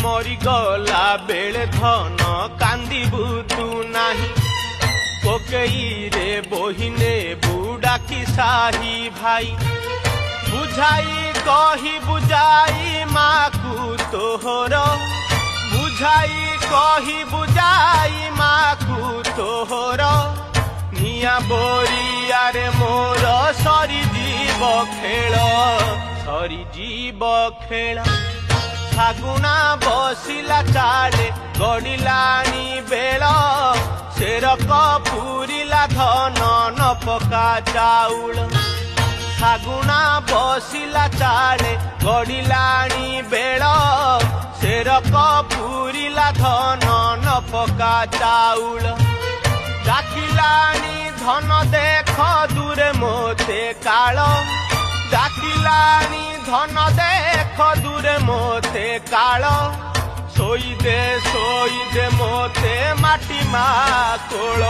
मरीगला बेले धन कांदिबु तू नाही कोकेई रे बोहिने बुड़ा की साही भाई बुझाई कही बुझाई माकू तोहर बुझाई कही बुझाई माकू तोहर निया बोरिया रे मोर सरी जीव खेल सरी जीव खेल फागुना बसिला चाले गड़िलानी बेल सेरक पूरिला धन न पका चाउल फागुना बसिला चाले गड़िलानी बेल सेरक पूरिला धन न पका चाउल डाकिलानी धन देख दूरे मोते काल डाकिलानी धन देख दूरे मोते काल सोई दे मोते माटी मा कोल।